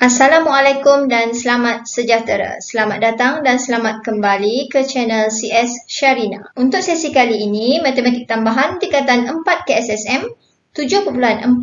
Assalamualaikum dan selamat sejahtera. Selamat datang dan selamat kembali ke channel CS Sharina. Untuk sesi kali ini, matematik tambahan tingkatan 4 KSSM 7.4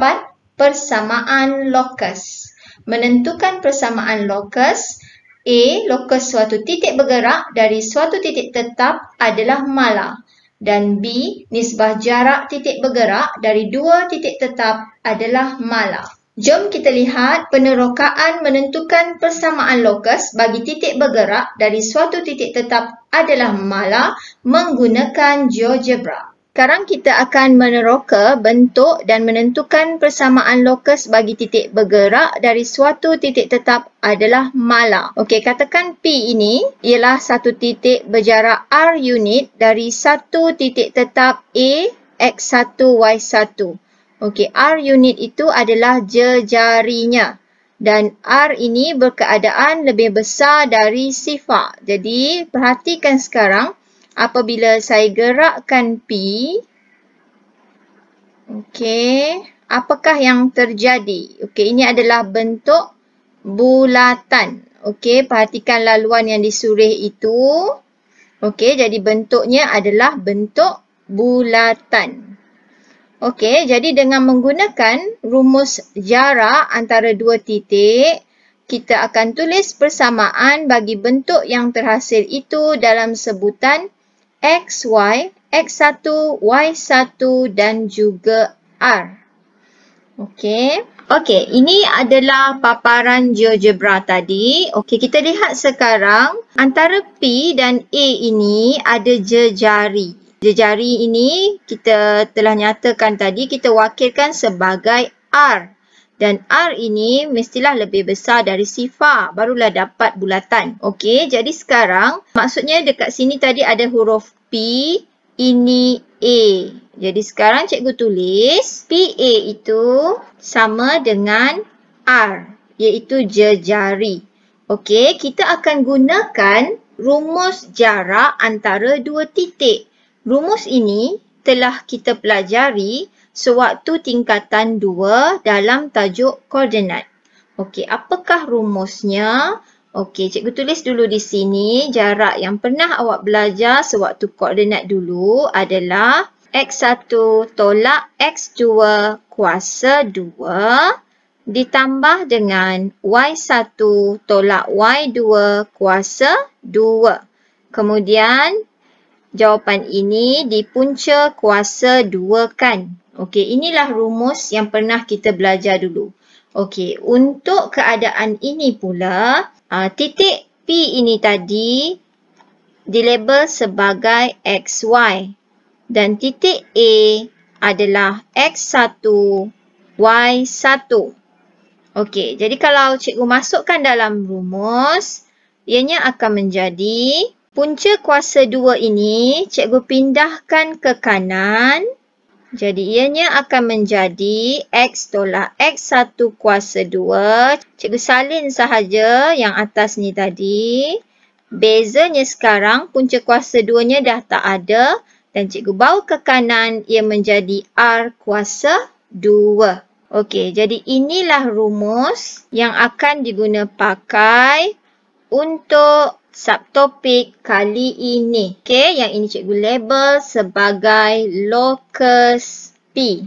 persamaan lokus. Menentukan persamaan lokus. A. Lokus suatu titik bergerak dari suatu titik tetap adalah mala. Dan B. Nisbah jarak titik bergerak dari dua titik tetap adalah mala. Jom kita lihat penerokaan menentukan persamaan lokus bagi titik bergerak dari suatu titik tetap adalah mala menggunakan GeoGebra. Sekarang kita akan meneroka bentuk dan menentukan persamaan lokus bagi titik bergerak dari suatu titik tetap adalah mala. Okey, katakan P ini ialah satu titik berjarak R unit dari satu titik tetap A, X1, Y1. Okey, R unit itu adalah jejarinya. Dan R ini berkeadaan lebih besar dari sifar. Jadi, perhatikan sekarang apabila saya gerakkan P. Okey, apakah yang terjadi? Okey, ini adalah bentuk bulatan. Okey, perhatikan laluan yang disurih itu. Okey, jadi bentuknya adalah bentuk bulatan. Okey, jadi dengan menggunakan rumus jarak antara dua titik, kita akan tulis persamaan bagi bentuk yang terhasil itu dalam sebutan XY, X1, Y1 dan juga R. Okey. Okey, ini adalah paparan GeoGebra tadi. Okey, kita lihat sekarang antara P dan A ini ada jejari. Jejari ini kita telah nyatakan tadi, kita wakilkan sebagai R. Dan R ini mestilah lebih besar dari sifar, barulah dapat bulatan. Okey, jadi sekarang maksudnya dekat sini tadi ada huruf P, ini A. Jadi sekarang cikgu tulis PA itu sama dengan R, iaitu jejari. Okey, kita akan gunakan rumus jarak antara dua titik. Rumus ini telah kita pelajari sewaktu tingkatan 2 dalam tajuk koordinat. Okey, apakah rumusnya? Okey, cikgu tulis dulu di sini. Jarak yang pernah awak belajar sewaktu koordinat dulu adalah X1 tolak X2 kuasa 2 ditambah dengan Y1 tolak Y2 kuasa 2. Kemudian jawapan ini dipunca kuasa 2 kan. Okey, inilah rumus yang pernah kita belajar dulu. Okey, untuk keadaan ini pula, titik P ini tadi dilabel sebagai XY. Dan titik A adalah X1, Y1. Okey, jadi kalau cikgu masukkan dalam rumus, ianya akan menjadi punca kuasa 2 ini, cikgu pindahkan ke kanan. Jadi, ianya akan menjadi X tolak X1 kuasa 2. Cikgu salin sahaja yang atas ni tadi. Bezanya sekarang, punca kuasa 2-nya dah tak ada. Dan cikgu bawa ke kanan, ia menjadi R kuasa 2. Okey, jadi inilah rumus yang akan diguna pakai untuk subtopik kali ini. Okey, yang ini cikgu label sebagai lokus P.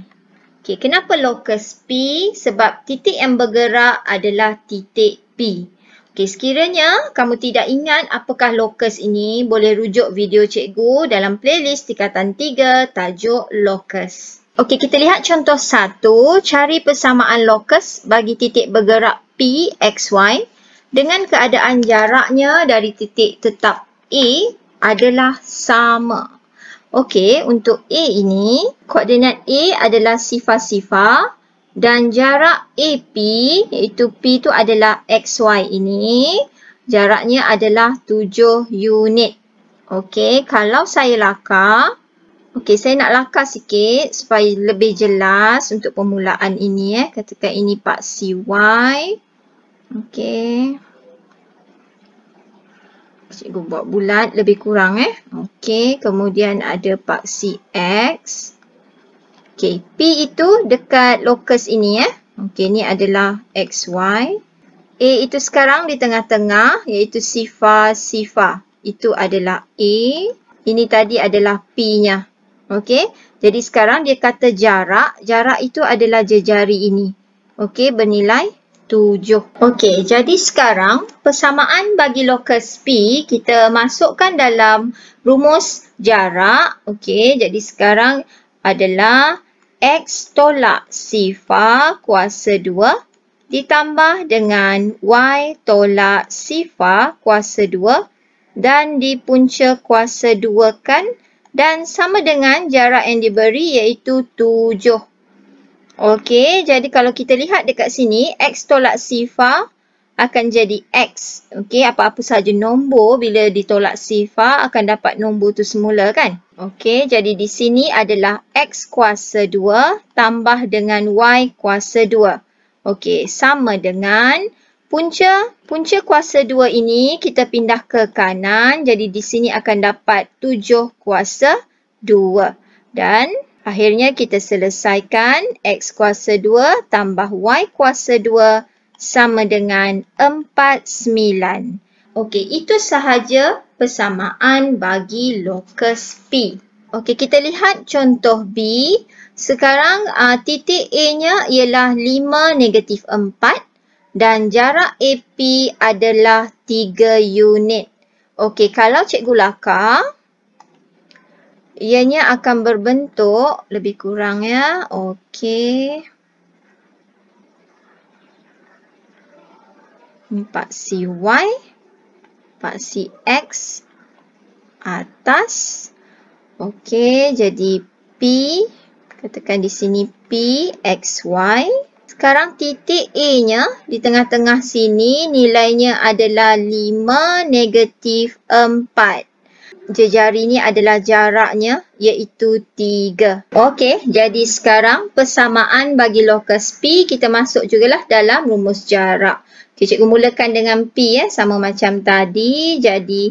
Okey, kenapa lokus P? Sebab titik yang bergerak adalah titik P. Okey, sekiranya kamu tidak ingat apakah lokus ini, boleh rujuk video cikgu dalam playlist tingkatan 3 tajuk lokus. Okey, kita lihat contoh 1. Cari persamaan lokus bagi titik bergerak P, XY. Dengan keadaan jaraknya dari titik tetap A adalah sama. Okey, untuk A ini, koordinat A adalah sifar-sifar dan jarak AP, iaitu P itu adalah XY ini, jaraknya adalah 7 unit. Okey, kalau saya lakar, okey, saya nak lakar sikit supaya lebih jelas untuk permulaan ini. Katakan ini paksi Y. Okey. Cikgu buat bulat lebih kurang. Okey, kemudian ada paksi X. Okey, P itu dekat lokus ini. Okey, ni adalah XY. A itu sekarang di tengah-tengah iaitu sifar. Itu adalah A. Ini tadi adalah P-nya. Okey, jadi sekarang dia kata jarak. Jarak itu adalah jejari ini. Okey, bernilai 7. Okey, jadi sekarang persamaan bagi lokus P kita masukkan dalam rumus jarak. Okey, jadi sekarang adalah X tolak sifar kuasa 2 ditambah dengan Y tolak sifar kuasa 2 dan dipunca kuasa 2 kan dan sama dengan jarak yang diberi iaitu 7. Okey, jadi kalau kita lihat dekat sini, X tolak sifar akan jadi X. Okey, apa-apa saja nombor bila ditolak sifar akan dapat nombor tu semula kan? Okey, jadi di sini adalah X kuasa 2 tambah dengan Y kuasa 2. Okey, sama dengan punca kuasa 2 ini kita pindah ke kanan. Jadi di sini akan dapat 7 kuasa 2. Dan akhirnya kita selesaikan X kuasa 2 tambah Y kuasa 2 sama dengan 49. Okey, itu sahaja persamaan bagi lokus P. Okey, kita lihat contoh B. Sekarang titik A-nya ialah 5, negatif 4 dan jarak AP adalah 3 unit. Okey, kalau cikgu lakar, ianya akan berbentuk lebih kurang ya. Okey. 4CY, 4CX atas. Okey, jadi P. Katakan di sini P, XY. Sekarang titik A-nya di tengah-tengah sini nilainya adalah 5, negatif 4. Jejari ni adalah jaraknya iaitu 3. Okey, jadi sekarang persamaan bagi lokus P kita masuk jugalah dalam rumus jarak. Okay, cikgu mulakan dengan P ya, sama macam tadi. Jadi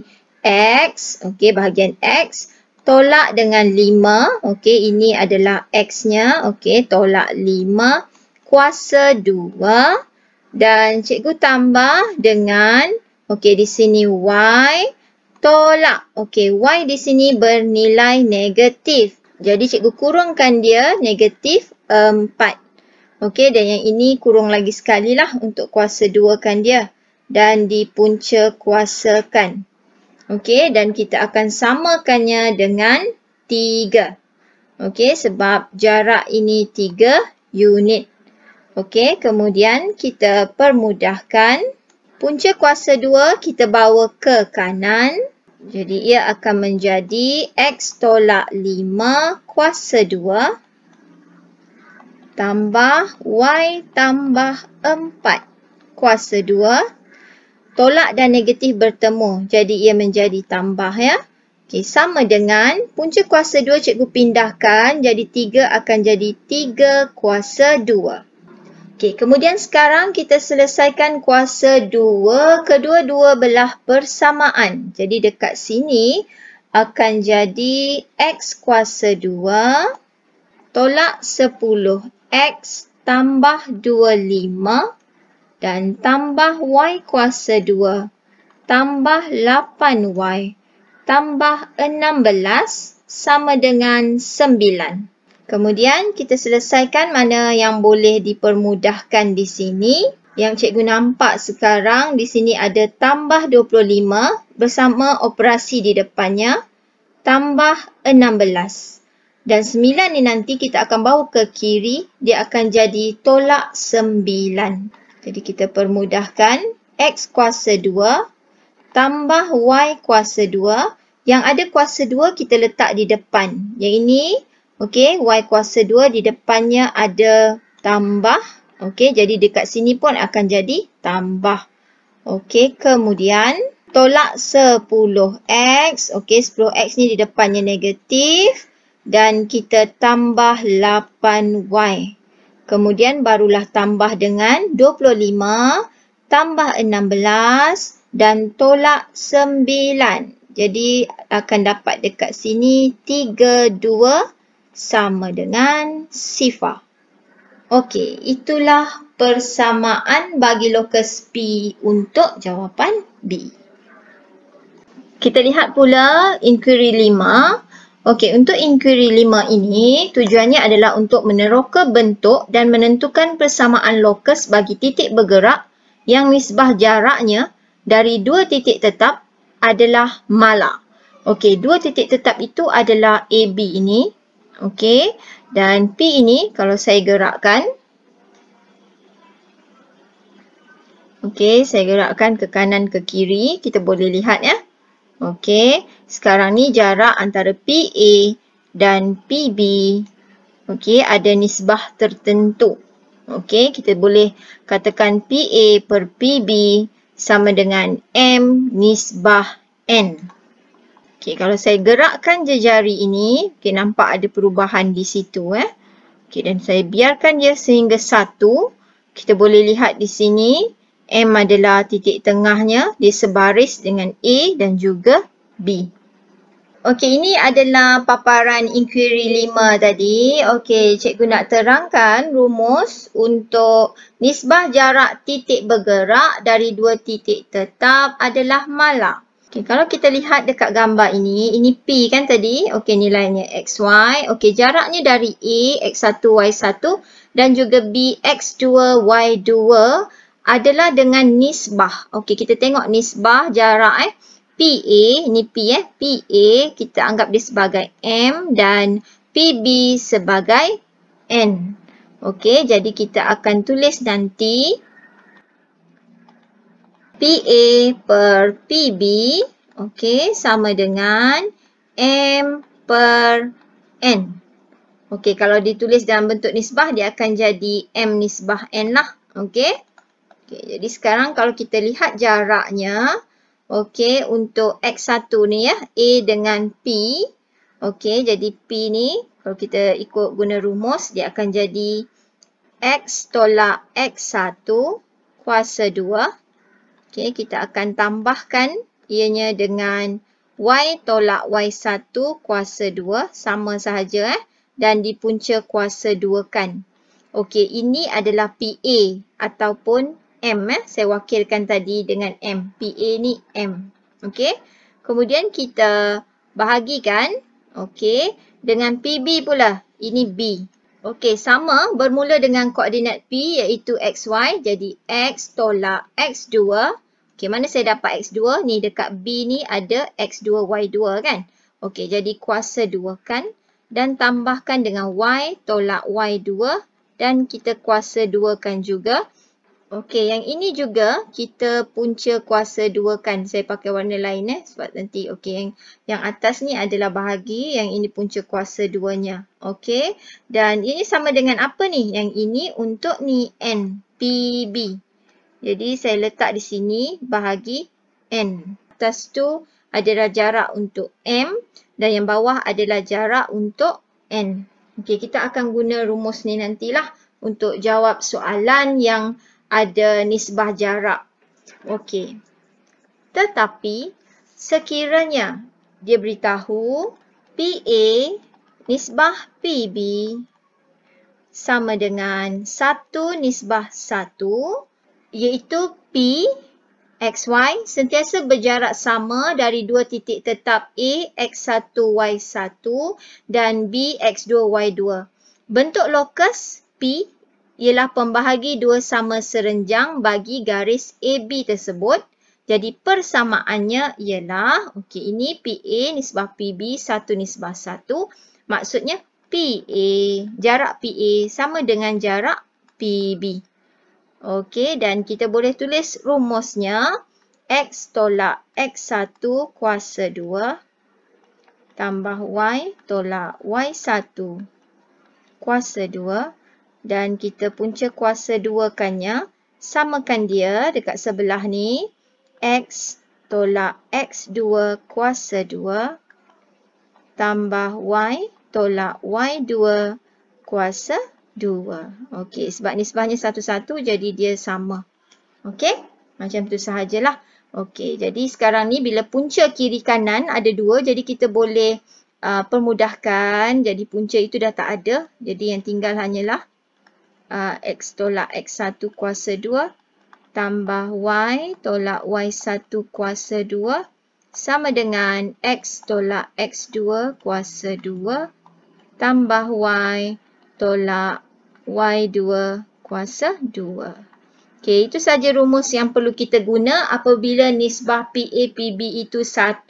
X, okey, bahagian X. Tolak dengan 5. Okey, ini adalah X-nya. Okey, tolak 5 kuasa 2. Dan cikgu tambah dengan, okey, di sini Y. Tolak. Okey, Y di sini bernilai negatif. Jadi cikgu kurungkan dia negatif 4. Okey, dan yang ini kurung lagi sekali lah untuk kuasa 2 kan dia. Dan dipunca kuasakan. Okey, dan kita akan samakannya dengan 3. Okey, sebab jarak ini 3 unit. Okey, kemudian kita permudahkan. Punca kuasa 2 kita bawa ke kanan. Jadi ia akan menjadi X tolak 5 kuasa 2 tambah Y tambah 4 kuasa 2. Tolak dan negatif bertemu. Jadi ia menjadi tambah ya. Okey, sama dengan punca kuasa 2 cikgu pindahkan. Jadi 3 akan jadi 3 kuasa 2. Okey, kemudian sekarang kita selesaikan kuasa 2. Kedua-dua belah bersamaan. Jadi dekat sini akan jadi X kuasa 2 tolak 10. X tambah 25. Dan tambah Y kuasa 2 tambah 8Y tambah 16 sama dengan 9. Kemudian kita selesaikan mana yang boleh dipermudahkan di sini. Yang cikgu nampak sekarang di sini ada tambah 25 bersama operasi di depannya tambah 16. Dan 9 ni nanti kita akan bawa ke kiri, dia akan jadi tolak 9. Jadi kita permudahkan X kuasa 2 tambah Y kuasa 2. Yang ada kuasa 2 kita letak di depan. Yang ini, okey, Y kuasa 2 di depannya ada tambah. Okey, jadi dekat sini pun akan jadi tambah. Okey, kemudian tolak 10X. Okey, 10X ni di depannya negatif. Dan kita tambah 8Y. Kemudian barulah tambah dengan 25 tambah 16 dan tolak 9. Jadi akan dapat dekat sini 32 sama dengan sifar. Okey, itulah persamaan bagi lokus P untuk jawapan B. Kita lihat pula inquiry 5. Okey, untuk inquiry 5 ini tujuannya adalah untuk meneroka bentuk dan menentukan persamaan lokus bagi titik bergerak yang nisbah jaraknya dari dua titik tetap adalah mala. Okey, dua titik tetap itu adalah AB ini. Okey, dan P ini kalau saya gerakkan. Okey, saya gerakkan ke kanan ke kiri. Kita boleh lihat ya. Okey, sekarang ni jarak antara PA dan PB. Okey, ada nisbah tertentu. Okey, kita boleh katakan PA per PB sama dengan M nisbah N. Okey, kalau saya gerakkan jari ini, okey, nampak ada perubahan di situ. Okey, dan saya biarkan dia sehingga 1. Kita boleh lihat di sini. M adalah titik tengahnya, dia sebaris dengan A dan juga B. Okey, ini adalah paparan inquiry 5 tadi. Okey, cikgu nak terangkan rumus untuk nisbah jarak titik bergerak dari dua titik tetap adalah mala. Okey, kalau kita lihat dekat gambar ini P kan tadi. Okey, nilainya XY. Okey, jaraknya dari A, X1, Y1 dan juga B, X2, Y2 adalah dengan nisbah. Okey, kita tengok nisbah jarak PA, ni P PA kita anggap dia sebagai M dan PB sebagai N. Okey, jadi kita akan tulis nanti PA per PB, okey, sama dengan M per N. Okey, kalau ditulis dalam bentuk nisbah dia akan jadi M nisbah N lah. Okey. Okey, jadi sekarang kalau kita lihat jaraknya, okey, untuk X1 ni ya, A dengan P. Okey, jadi P ni, kalau kita ikut guna rumus, dia akan jadi X tolak X1 kuasa 2. Okey, kita akan tambahkan ianya dengan Y tolak Y1 kuasa 2. Sama sahaja dan dipunca kuasa 2 kan. Okey, ini adalah PA ataupun M. Saya wakilkan tadi dengan M. PA ni M. Okey. Kemudian kita bahagikan. Okey. Dengan PB pula. Ini B. Okey. Sama bermula dengan koordinat P iaitu XY. Jadi X tolak X2. Okey. Mana saya dapat X2? Ni dekat B ni ada X2, Y2 kan. Okey. Jadi kuasa 2 kan. Dan tambahkan dengan Y tolak Y2. Dan kita kuasa 2 kan juga. Okey, yang ini juga kita punca kuasa 2 kan. Saya pakai warna lain sebab nanti okey yang atas ni adalah bahagi, yang ini punca kuasa 2-nya. Okey. Dan ini sama dengan apa ni? Yang ini untuk ni N, PB. Jadi saya letak di sini bahagi N. Atas tu adalah jarak untuk M dan yang bawah adalah jarak untuk N. Okey, kita akan guna rumus ni nantilah untuk jawab soalan yang ada nisbah jarak. Okey. Tetapi sekiranya dia beritahu PA nisbah PB sama dengan 1 nisbah 1 iaitu P XY sentiasa berjarak sama dari dua titik tetap A X1 Y1 dan B X2 Y2. Bentuk lokus P ialah pembahagi dua sama serenjang bagi garis AB tersebut. Jadi persamaannya ialah, okey, ini PA nisbah PB 1 nisbah 1. Maksudnya PA, jarak PA sama dengan jarak PB. Okey, dan kita boleh tulis rumusnya. X tolak X1 kuasa 2 tambah Y tolak Y1 kuasa 2. Dan kita punca kuasa 2-kannya, samakan dia dekat sebelah ni. X tolak X2 kuasa 2 tambah Y tolak Y2 kuasa 2. Okey, sebab nisbahnya satu-satu jadi dia sama. Okey, macam tu sahajalah. Okey, jadi sekarang ni bila punca kiri kanan ada 2, jadi kita boleh permudahkan. Jadi punca itu dah tak ada. Jadi yang tinggal hanyalah X tolak X1 kuasa 2 tambah Y tolak Y1 kuasa 2 sama dengan X tolak X2 kuasa 2 tambah Y tolak Y2 kuasa 2. Okey, itu saja rumus yang perlu kita guna apabila nisbah PA PB itu 1.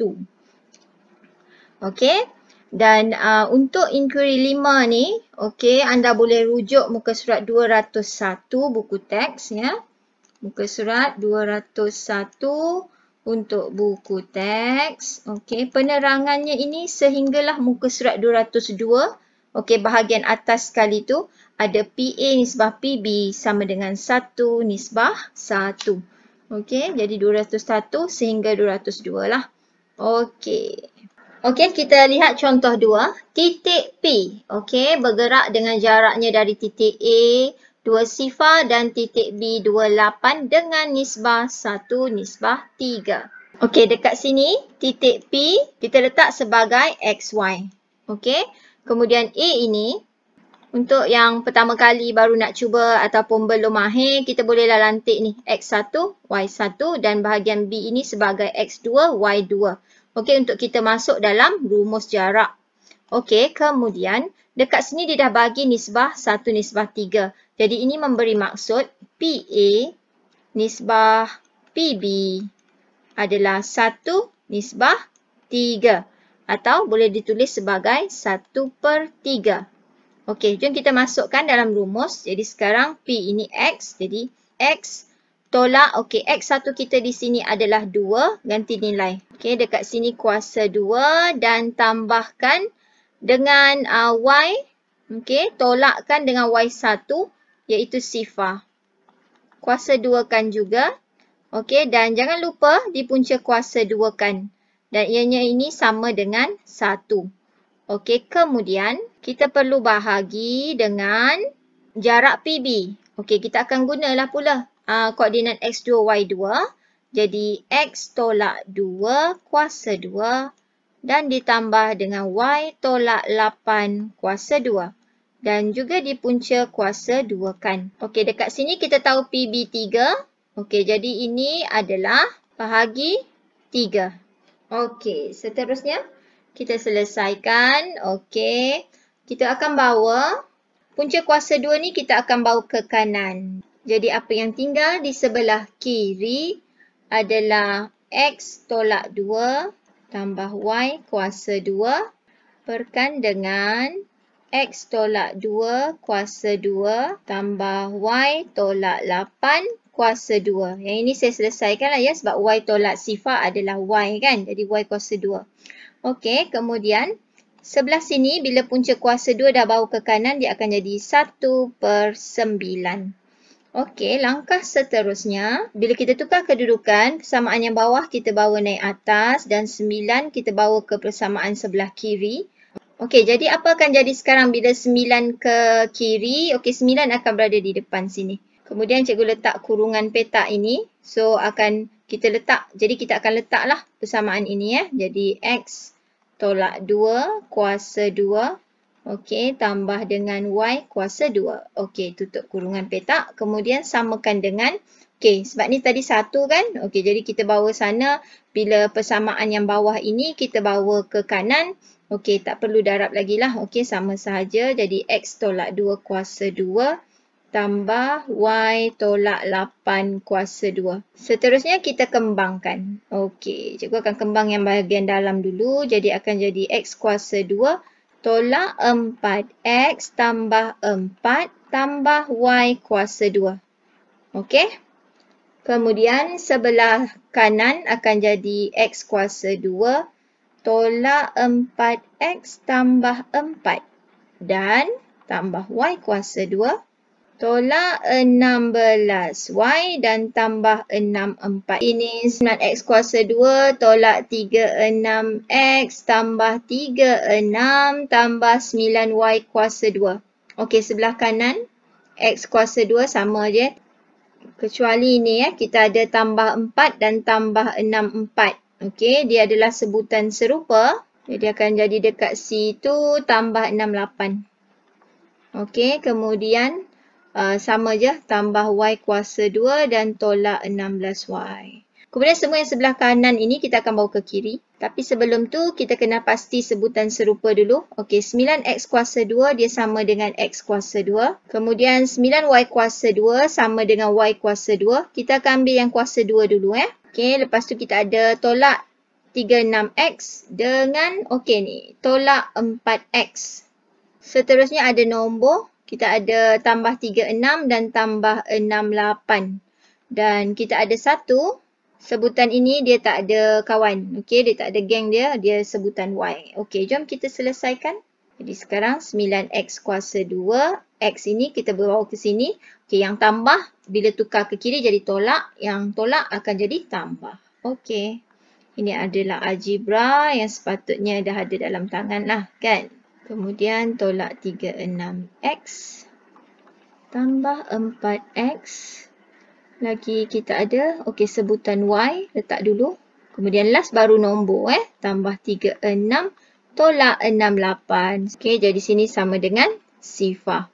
Okey. Dan untuk inquiry 5 ni, okey, anda boleh rujuk muka surat 201 buku teks ya. Muka surat 201 untuk buku teks. Okey, penerangannya ini sehinggalah muka surat 202. Okey, bahagian atas sekali tu ada PA nisbah PB sama dengan 1 nisbah 1. Okey, jadi 201 sehingga 202 lah. Okey. Okey, kita lihat contoh 2. Titik P, okey, bergerak dengan jaraknya dari titik A 2 sifar dan titik B 28 dengan nisbah 1 nisbah 3. Okey, dekat sini titik P kita letak sebagai XY. Okey, kemudian A ini untuk yang pertama kali baru nak cuba ataupun belum mahir, kita bolehlah lantik ni X1, Y1 dan bahagian B ini sebagai X2, Y2. Okey, untuk kita masuk dalam rumus jarak. Okey, kemudian dekat sini dia dah bagi nisbah 1 nisbah 3. Jadi ini memberi maksud PA nisbah PB adalah 1 nisbah 3. Atau boleh ditulis sebagai 1/3. Okey, jom kita masukkan dalam rumus. Jadi sekarang P ini X. Jadi X tolak, okey, X1 kita di sini adalah 2, ganti nilai. Okey, dekat sini kuasa 2 dan tambahkan dengan Y. Okey, tolakkan dengan Y1 iaitu sifar. Kuasa 2 kan juga. Okey, dan jangan lupa di punca kuasa 2 kan. Dan ianya ini sama dengan 1. Okey, kemudian kita perlu bahagi dengan jarak PB. Okey, kita akan gunalah pula koordinat X2, Y2. Jadi, X tolak 2 kuasa 2 dan ditambah dengan Y tolak 8 kuasa 2. Dan juga di punca kuasa 2 kan. Okey, dekat sini kita tahu PB 3. Okey, jadi ini adalah bahagi 3. Okey, seterusnya kita selesaikan. Okey, kita akan bawa punca kuasa 2 ni kita akan bawa ke kanan. Jadi apa yang tinggal di sebelah kiri adalah X tolak 2 tambah Y kuasa 2 perkan dengan X tolak 2 kuasa 2 tambah Y tolak 8 kuasa 2. Yang ini saya selesaikan lah ya sebab Y tolak sifar adalah Y kan. Jadi Y kuasa 2. Okey, kemudian sebelah sini bila punca kuasa 2 dah bawa ke kanan dia akan jadi 1/9. Okey, langkah seterusnya bila kita tukar kedudukan, persamaan yang bawah kita bawa naik atas dan 9 kita bawa ke persamaan sebelah kiri. Okey, jadi apa akan jadi sekarang bila 9 ke kiri? Okey, 9 akan berada di depan sini. Kemudian cikgu letak kurungan petak ini. So, akan kita letak. Jadi, kita akan letaklah persamaan ini ya. Jadi, X tolak 2 kuasa 2. Okey, tambah dengan Y kuasa 2. Okey, tutup kurungan petak. Kemudian, samakan dengan, okey, sebab ni tadi 1 kan? Okey, jadi kita bawa sana. Bila persamaan yang bawah ini, kita bawa ke kanan. Okey, tak perlu darab lagi lah. Okey, sama sahaja. Jadi, X tolak 2 kuasa 2 tambah Y tolak 8 kuasa 2. Seterusnya, kita kembangkan. Okey, cikgu akan kembang yang bahagian dalam dulu. Jadi, akan jadi X kuasa 2 tolak 4X tambah 4 tambah Y kuasa 2. Okey. Kemudian, sebelah kanan akan jadi X kuasa 2 tolak 4X tambah 4 dan tambah Y kuasa 2 tolak 16Y dan tambah 64. Ini 9X kuasa 2 tolak 36X tambah 36 tambah 9Y kuasa 2. Okey, sebelah kanan X kuasa 2 sama je. Kecuali ini ya, kita ada tambah 4 dan tambah 64. Okey, dia adalah sebutan serupa. Jadi akan jadi dekat situ tambah 68. Okey, kemudian sama je, tambah y kuasa 2 dan tolak 16y. Kemudian semua yang sebelah kanan ini kita akan bawa ke kiri. Tapi sebelum tu kita kena pasti sebutan serupa dulu. Okey, 9x kuasa 2 dia sama dengan x kuasa 2. Kemudian 9y kuasa 2 sama dengan y kuasa 2. Kita akan ambil yang kuasa 2 dulu Okey, lepas tu kita ada tolak 36x dengan ni, tolak 4x. Seterusnya ada nombor. Kita ada tambah 36 dan tambah 68. Dan kita ada 1. Sebutan ini dia tak ada kawan. Okey, dia tak ada geng dia. Dia sebutan y. Okey, jom kita selesaikan. Jadi sekarang 9x kuasa 2. X ini kita bawa ke sini. Okey, yang tambah bila tukar ke kiri jadi tolak. Yang tolak akan jadi tambah. Okey. Ini adalah algebra yang sepatutnya dah ada dalam tangan lah kan. Kemudian tolak 36x tambah 4x. Lagi kita ada, sebutan y, letak dulu. Kemudian last baru nombor tambah 36 tolak 68. Okey, jadi sini sama dengan sifar.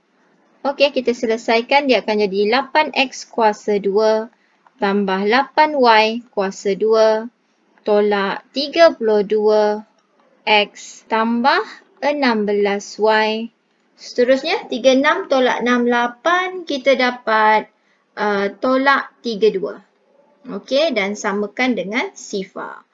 Okey, kita selesaikan. Dia akan jadi 8x kuasa 2 tambah 8y kuasa 2 tolak 32x tambah 16y. Seterusnya, 36 tolak 68 kita dapat tolak 32. Okey, dan samakan dengan sifar.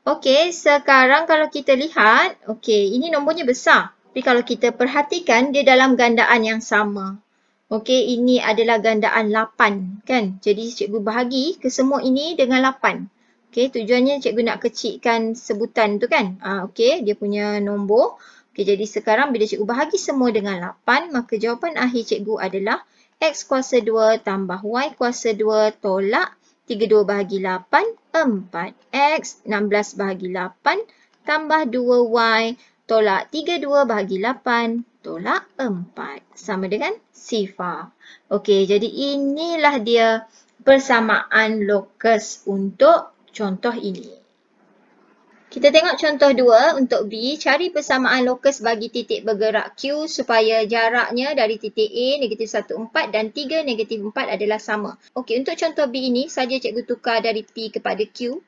Okey, sekarang kalau kita lihat, ini nombornya besar. Tapi kalau kita perhatikan, dia dalam gandaan yang sama. Okey, ini adalah gandaan 8, kan? Jadi, cikgu bahagi ke semua ini dengan 8. Okey, tujuannya cikgu nak kecilkan sebutan tu kan? Okey, dia punya nombor. Okey, jadi sekarang bila cikgu bahagi semua dengan 8, maka jawapan akhir cikgu adalah x kuasa 2 tambah y kuasa 2 tolak 32 bahagi 8, 4x. 16 bahagi 8 tambah 2y tolak 32 bahagi 8 tolak 4. Sama dengan sifar. Okey, jadi inilah dia persamaan lokus untuk contoh ini. Kita tengok contoh 2 untuk B. Cari persamaan lokus bagi titik bergerak Q supaya jaraknya dari titik A, negatif 1, 4 dan 3, negatif 4 adalah sama. Okey, untuk contoh B ini, saja cikgu tukar dari P kepada Q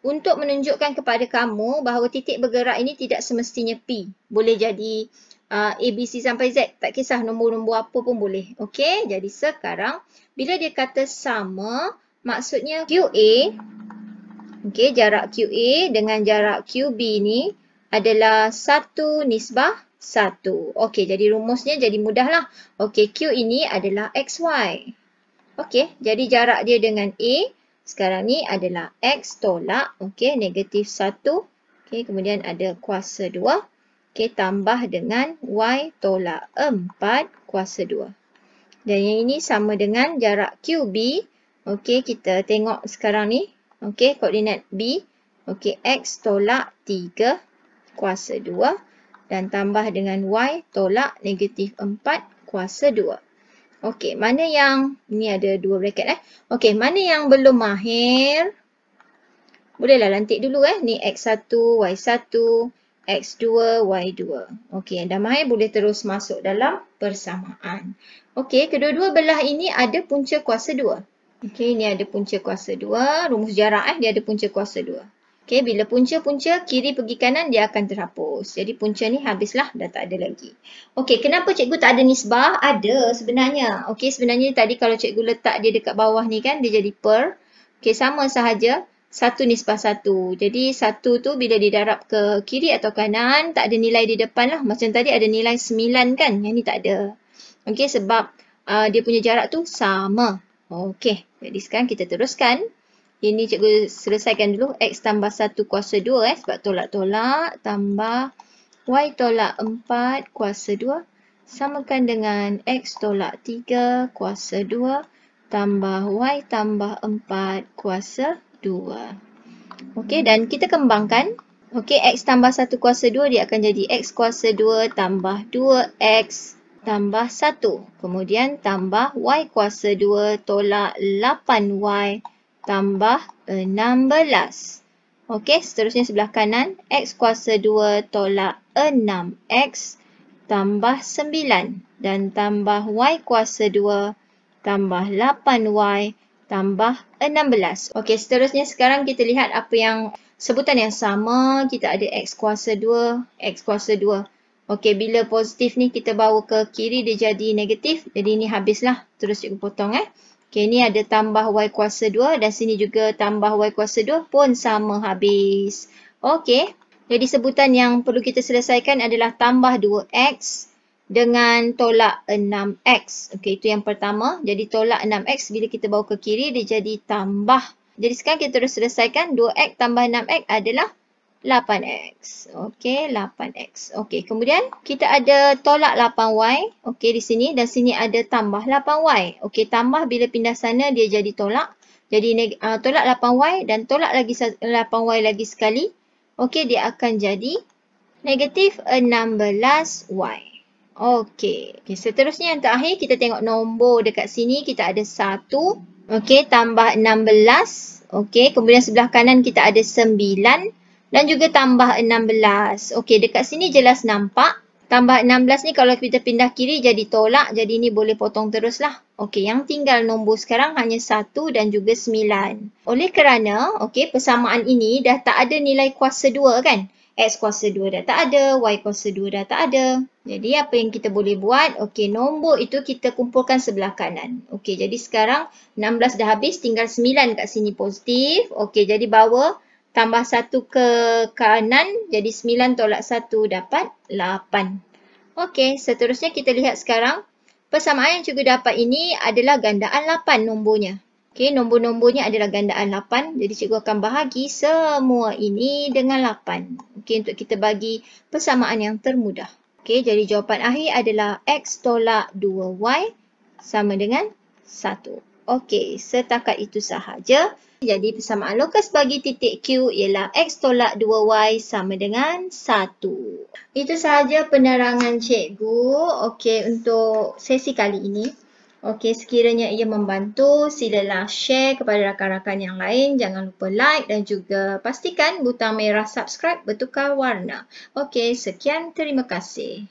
untuk menunjukkan kepada kamu bahawa titik bergerak ini tidak semestinya P. Boleh jadi A, B, C sampai Z. Tak kisah nombor-nombor apa pun boleh. Okey, jadi sekarang bila dia kata sama, maksudnya QA, jarak QA dengan jarak QB ni adalah 1 nisbah 1. Okey, jadi rumusnya jadi mudahlah. Okey, Q ini adalah XY. Okey, jadi jarak dia dengan A sekarang ni adalah X tolak, negatif 1. Okey, kemudian ada kuasa 2. Okey, tambah dengan Y tolak 4 kuasa 2. Dan yang ini sama dengan jarak QB. Okey, kita tengok sekarang ni. Okey, koordinat B. Okey, X tolak 3 kuasa 2 dan tambah dengan Y tolak negatif 4 kuasa 2. Okey, mana yang, ni ada 2 bracket Okey, mana yang belum mahir? Bolehlah lantik dulu ni X1, Y1, X2, Y2. Okey, yang dah mahir boleh terus masuk dalam persamaan. Okey, kedua-dua belah ini ada punca kuasa 2. Okey, ni ada punca kuasa 2. Rumus jarak dia ada punca kuasa 2. Okey, bila punca-punca kiri pergi kanan dia akan terhapus. Jadi punca ni habislah, dah tak ada lagi. Okey, kenapa cikgu tak ada nisbah? Ada sebenarnya. Okey, sebenarnya tadi kalau cikgu letak dia dekat bawah ni kan, dia jadi per. Okey, sama sahaja. 1 nisbah 1. Jadi 1 tu bila didarab ke kiri atau kanan, tak ada nilai di depan lah. Macam tadi ada nilai 9 kan? Yang ni tak ada. Okey, sebab dia punya jarak tu sama. Okey, jadi sekarang kita teruskan. Ini cikgu selesaikan dulu. X tambah 1 kuasa 2 sebab tolak-tolak. Tambah Y tolak 4 kuasa 2. Samakan dengan X tolak 3 kuasa 2. Tambah Y tambah 4 kuasa 2. Okey, dan kita kembangkan. Okey, X tambah 1 kuasa 2 dia akan jadi X kuasa 2 tambah 2X tambah 1. Kemudian tambah Y kuasa 2 tolak 8Y tambah 16. Okey, seterusnya sebelah kanan. X kuasa 2 tolak 6X tambah 9 dan tambah Y kuasa 2 tambah 8Y tambah 16. Okey, seterusnya sekarang kita lihat apa yang sebutan yang sama. Kita ada X kuasa 2, X kuasa 2. Okey, bila positif ni kita bawa ke kiri dia jadi negatif. Jadi ni habislah. Terus cikgu potong Okey, ni ada tambah Y kuasa 2 dan sini juga tambah Y kuasa 2 pun sama habis. Okey, jadi sebutan yang perlu kita selesaikan adalah tambah 2X dengan tolak 6X. Okey, itu yang pertama. Jadi tolak 6X bila kita bawa ke kiri dia jadi tambah. Jadi sekarang kita terus selesaikan 2X tambah 6X adalah 8X. Okey, 8X. Okey, kemudian kita ada tolak 8Y. Okey, di sini dan sini ada tambah 8Y. Okey, tambah bila pindah sana dia jadi tolak. Jadi tolak 8Y dan tolak lagi 8Y lagi sekali. Okey, dia akan jadi negatif 16Y. Okey, seterusnya yang terakhir kita tengok nombor dekat sini kita ada 1. Okey, tambah 16. Okey, kemudian sebelah kanan kita ada 9 dan juga tambah 16. Okey, dekat sini jelas nampak. Tambah 16 ni kalau kita pindah kiri jadi tolak. Jadi ni boleh potong teruslah. Okey, yang tinggal nombor sekarang hanya 1 dan juga 9. Oleh kerana, okey, persamaan ini dah tak ada nilai kuasa 2 kan? X kuasa 2 dah tak ada, Y kuasa 2 dah tak ada. Jadi apa yang kita boleh buat? Okey, nombor itu kita kumpulkan sebelah kanan. Okey, jadi sekarang 16 dah habis, tinggal 9 kat sini positif. Okey, jadi bawa tambah 1 ke kanan, jadi 9 tolak 1 dapat 8. Okey, seterusnya kita lihat sekarang. Persamaan yang cikgu dapat ini adalah gandaan 8 nombornya. Okey, nombor-nombornya adalah gandaan 8. Jadi cikgu akan bahagi semua ini dengan 8. Okey, untuk kita bagi persamaan yang termudah. Okey, jadi jawapan akhir adalah X tolak 2Y sama dengan 1. Okey, setakat itu sahaja. Jadi persamaan lokus bagi titik Q ialah X tolak 2Y sama dengan 1. Itu sahaja penerangan cikgu. Okey, untuk sesi kali ini. Okey, sekiranya ia membantu, silalah share kepada rakan-rakan yang lain. Jangan lupa like dan juga pastikan butang merah subscribe bertukar warna. Okey, sekian, terima kasih.